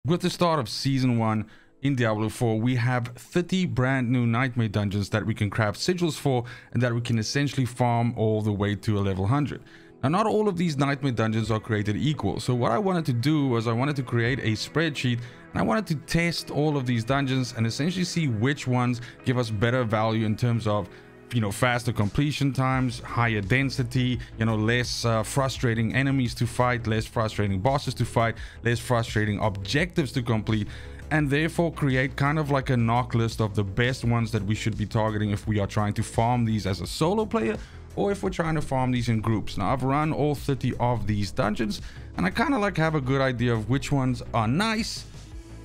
With the start of Season 1 in Diablo 4, we have 30 brand new nightmare dungeons that we can craft sigils for and that we can essentially farm all the way to a level 100. Now, not all of these nightmare dungeons are created equal, so what I wanted to do was I wanted to create a spreadsheet and I wanted to test all of these dungeons and essentially see which ones give us better value in terms of, you know, faster completion times, higher density, you know, less frustrating enemies to fight, less frustrating bosses to fight, less frustrating objectives to complete, and therefore create kind of like a knock list of the best ones that we should be targeting if we are trying to farm these as a solo player or if we're trying to farm these in groups. Now, I've run all 30 of these dungeons and I kind of like have a good idea of which ones are nice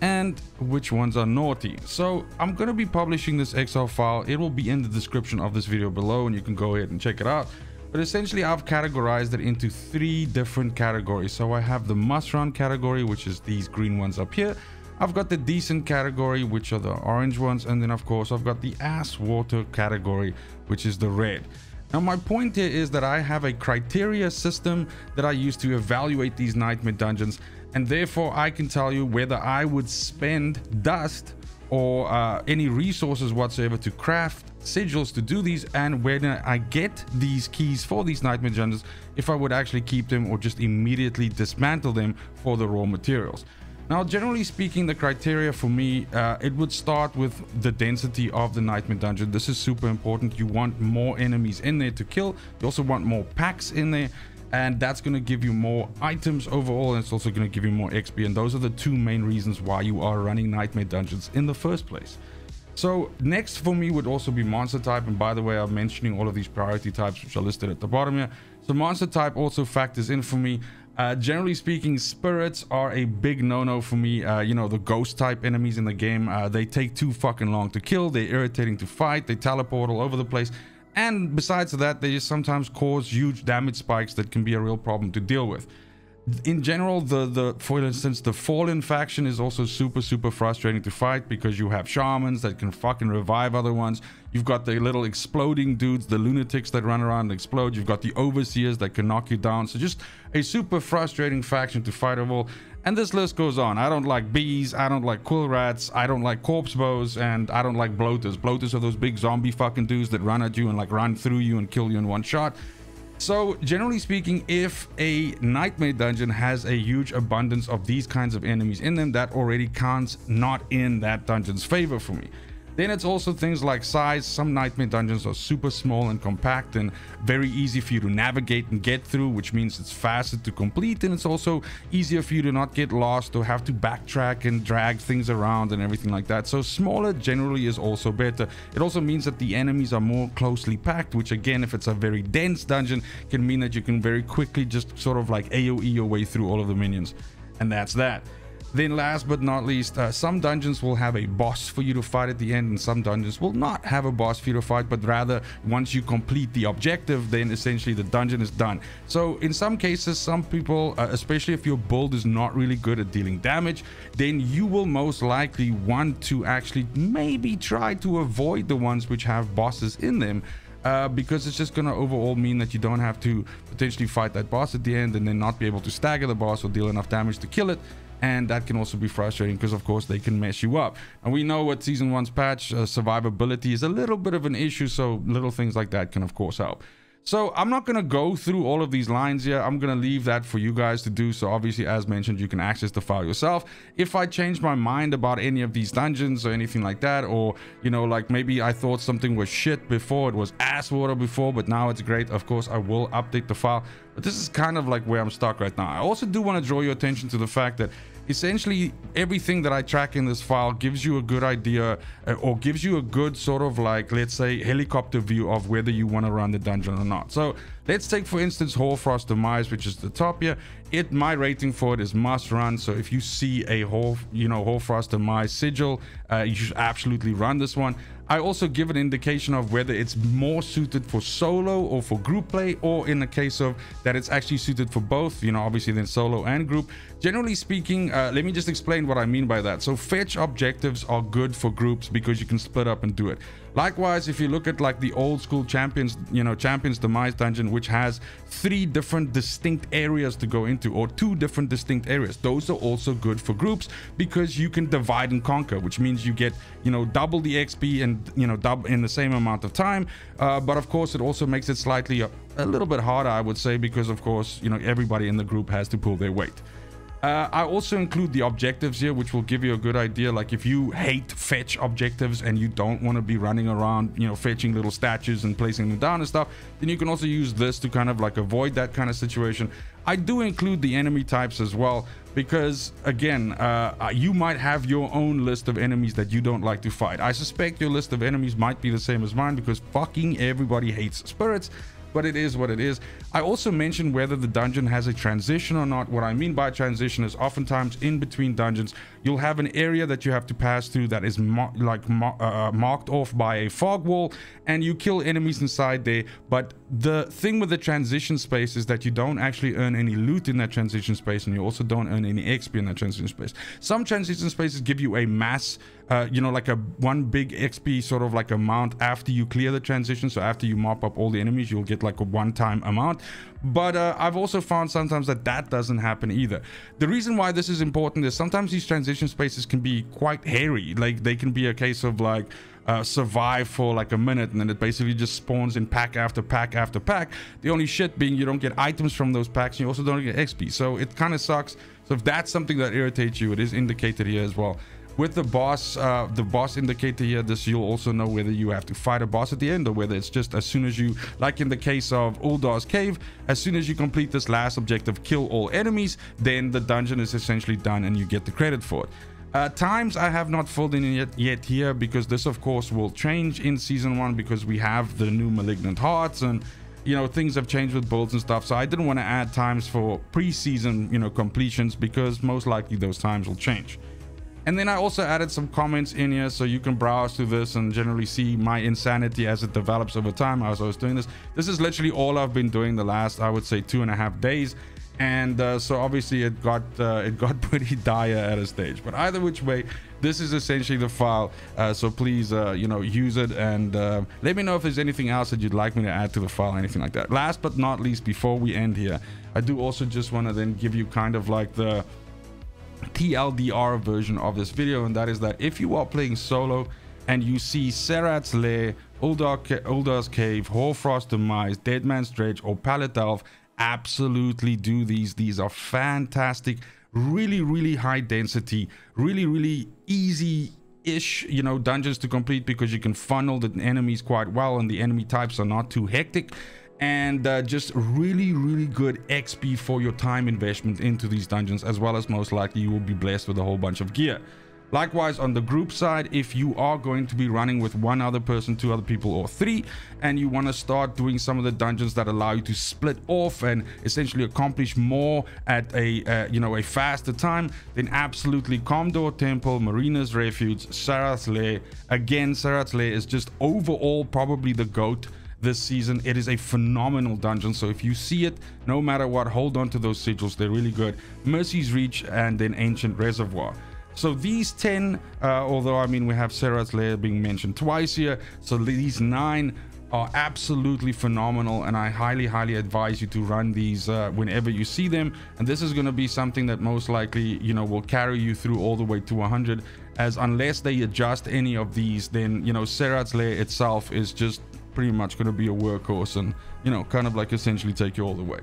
and which ones are naughty. So I'm going to be publishing this Excel file. It will be in the description of this video below and you can go ahead and check it out. But essentially I've categorized it into 3 different categories. So I have the must run category, which is these green ones up here. I've got the decent category, which are the orange ones, and then of course I've got the ass water category, which is the red. Now, my point here is that I have a criteria system that I use to evaluate these nightmare dungeons, and therefore I can tell you whether I would spend dust or any resources whatsoever to craft sigils to do these, and when I get these keys for these nightmare dungeons, if I would actually keep them or just immediately dismantle them for the raw materials. Now, generally speaking, the criteria for me, it would start with the density of the nightmare dungeon. This is super important. You want more enemies in there to kill. You also want more packs in there, and that's going to give you more items overall, and it's also going to give you more XP. And those are the 2 main reasons why you are running nightmare dungeons in the first place. So next for me would also be monster type, and by the way, I'm mentioning all of these priority types which are listed at the bottom here. So monster type also factors in for me. Generally speaking, spirits are a big no-no for me. You know, the ghost type enemies in the game, they take too fucking long to kill, they're irritating to fight, they teleport all over the place, and besides that, they just sometimes cause huge damage spikes that can be a real problem to deal with. In general, for instance, the Fallen faction is also super frustrating to fight because you have shamans that can fucking revive other ones. You've got the little exploding dudes, the lunatics that run around and explode. You've got the overseers that can knock you down. So just a super frustrating faction to fight overall. And this list goes on. I don't like bees, I don't like quill rats, I don't like corpse bows, and I don't like bloaters. Bloaters are those big zombie fucking dudes that run at you and like run through you and kill you in one shot. So generally speaking, if a nightmare dungeon has a huge abundance of these kinds of enemies in them, that already counts not in that dungeon's favor for me. Then it's also things like size. Some nightmare dungeons are super small and compact and very easy for you to navigate and get through, which means it's faster to complete, and it's also easier for you to not get lost or have to backtrack and drag things around and everything like that. So smaller generally is also better. It also means that the enemies are more closely packed, which again, if it's a very dense dungeon, can mean that you can very quickly just sort of like AoE your way through all of the minions, and that's that. Then last but not least, some dungeons will have a boss for you to fight at the end, and some dungeons will not have a boss for you to fight, but rather once you complete the objective, then essentially the dungeon is done. So in some cases, some people, especially if your build is not really good at dealing damage, then you will most likely want to actually maybe try to avoid the ones which have bosses in them. Because it's just going to overall mean that you don't have to potentially fight that boss at the end and then not be able to stagger the boss or deal enough damage to kill it. And that can also be frustrating because, of course, they can mess you up. And we know with Season 1's patch, survivability is a little bit of an issue, so little things like that can, of course, help. So I'm not going to go through all of these lines here. I'm going to leave that for you guys to do. So obviously, as mentioned, you can access the file yourself. If I change my mind about any of these dungeons or anything like that, or, you know, like maybe I thought something was shit before, it was ass water before, but now it's great, of course, I will update the file. But this is kind of like where I'm stuck right now. I also do want to draw your attention to the fact that essentially everything that I track in this file gives you a good idea or gives you a good sort of like, let's say, helicopter view of whether you want to run the dungeon or not. So let's take, for instance, Hoarfrost Demise, which is the top here. My rating for it is must run. So if you see a Hoarfrost Demise sigil, you should absolutely run this one. I also give an indication of whether it's more suited for solo or for group play, or in the case of that it's actually suited for both, you know, obviously then solo and group. Generally speaking, let me just explain what I mean by that. So fetch objectives are good for groups because you can split up and do it. Likewise, if you look at like the old school Champions, Champions Demise dungeon, which has 3 different distinct areas to go into, or 2 different distinct areas. Those are also good for groups because you can divide and conquer, which means you get, you know, double the XP and, you know, double in the same amount of time. But of course, it also makes it slightly a little bit harder, I would say, because of course, you know, everybody in the group has to pull their weight. I also include the objectives here, which will give you a good idea. Like if you hate fetch objectives and you don't want to be running around, you know, fetching little statues and placing them down and stuff, then you can also use this to kind of like avoid that kind of situation. I do include the enemy types as well, because again, you might have your own list of enemies that you don't like to fight. I suspect your list of enemies might be the same as mine, because fucking everybody hates spirits. But it is what it is. I also mentioned whether the dungeon has a transition or not. What I mean by transition is oftentimes in between dungeons, you'll have an area that you have to pass through that is marked off by a fog wall, and you kill enemies inside there. But the thing with the transition space is that you don't actually earn any loot in that transition space, and you also don't earn any XP in that transition space. Some transition spaces give you a mass, you know, like a one big XP sort of like amount after you clear the transition. So after you mop up all the enemies, you'll get like a one-time amount. But I've also found sometimes that doesn't happen either. The reason why this is important is sometimes these transition spaces can be quite hairy. Like they can be a case of like survive for like a minute, and then it basically just spawns in pack after pack after pack. The only shit being you don't get items from those packs, and you also don't get XP. So it kind of sucks. So if that's something that irritates you, it is indicated here as well. With the boss indicator here, this you'll also know whether you have to fight a boss at the end, or whether it's just as soon as you, like in the case of Uldar's Cave, as soon as you complete this last objective, kill all enemies, then the dungeon is essentially done and you get the credit for it. Times I have not filled in yet here, because this of course will change in season 1, because we have the new malignant hearts, and you know, things have changed with builds and stuff. So I didn't want to add times for pre-season, you know, completions, because most likely those times will change. And then I also added some comments in here, so you can browse through this and generally see my insanity as it develops over time as I was doing this. This is literally all I've been doing the last, I would say, 2.5 days. And so obviously it got pretty dire at a stage. But either which way, this is essentially the file. So please, you know, use it, and let me know if there's anything else that you'd like me to add to the file, anything like that. Last but not least, before we end here, I do also just want to then give you kind of like the TLDR version of this video, and that is that if you are playing solo and you see Serat's Lair, Uldar's Cave, Hoarfrost Demise, Deadman's Dredge, or Pallet Elf, absolutely do these. These are fantastic, really high density, really easy-ish, you know, dungeons to complete, because you can funnel the enemies quite well and the enemy types are not too hectic. And just really good XP for your time investment into these dungeons, as well as most likely you will be blessed with a whole bunch of gear. Likewise, on the group side, if you are going to be running with 1 other person, 2 other people, or 3, and you want to start doing some of the dungeons that allow you to split off and essentially accomplish more at a you know, a faster time, then absolutely Commodore Temple, Marina's Refuge, Serat's Lair. Again, Serat's Lair is just overall probably the GOAT this season. It is a phenomenal dungeon, so if you see it, no matter what, hold on to those sigils. They're really good. Mercy's Reach, and then Ancient Reservoir. So these 10, although I mean we have Serat's Lair being mentioned twice here, so these 9 are absolutely phenomenal, and I highly advise you to run these whenever you see them. And this is going to be something that most likely, you know, will carry you through all the way to 100, as unless they adjust any of these, then, you know, Serat's Lair itself is just pretty much going to be a workhorse, and, you know, kind of like essentially take you all the way.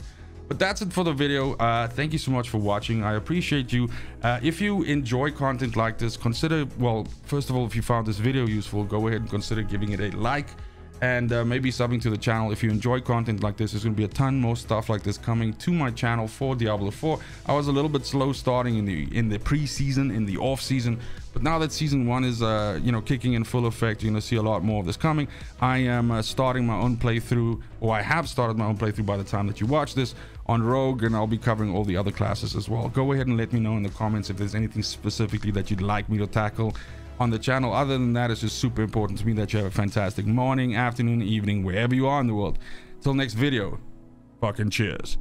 But that's it for the video. Thank you so much for watching. I appreciate you. If you enjoy content like this, consider, well, first of all, if you found this video useful, go ahead and consider giving it a like, and maybe subbing to the channel. If you enjoy content like this, there's going to be a ton more stuff like this coming to my channel for Diablo 4. I was a little bit slow starting in the pre-season, in the off-season, but now that season 1 is you know, kicking in full effect, you're going to see a lot more of this coming. I am starting my own playthrough, or I have started my own playthrough by the time that you watch this, on Rogue, and I'll be covering all the other classes as well. Go ahead and let me know in the comments if there's anything specifically that you'd like me to tackle on the channel. Other than that, it's just super important to me that you have a fantastic morning, afternoon, evening, wherever you are in the world. Till next video, fucking cheers.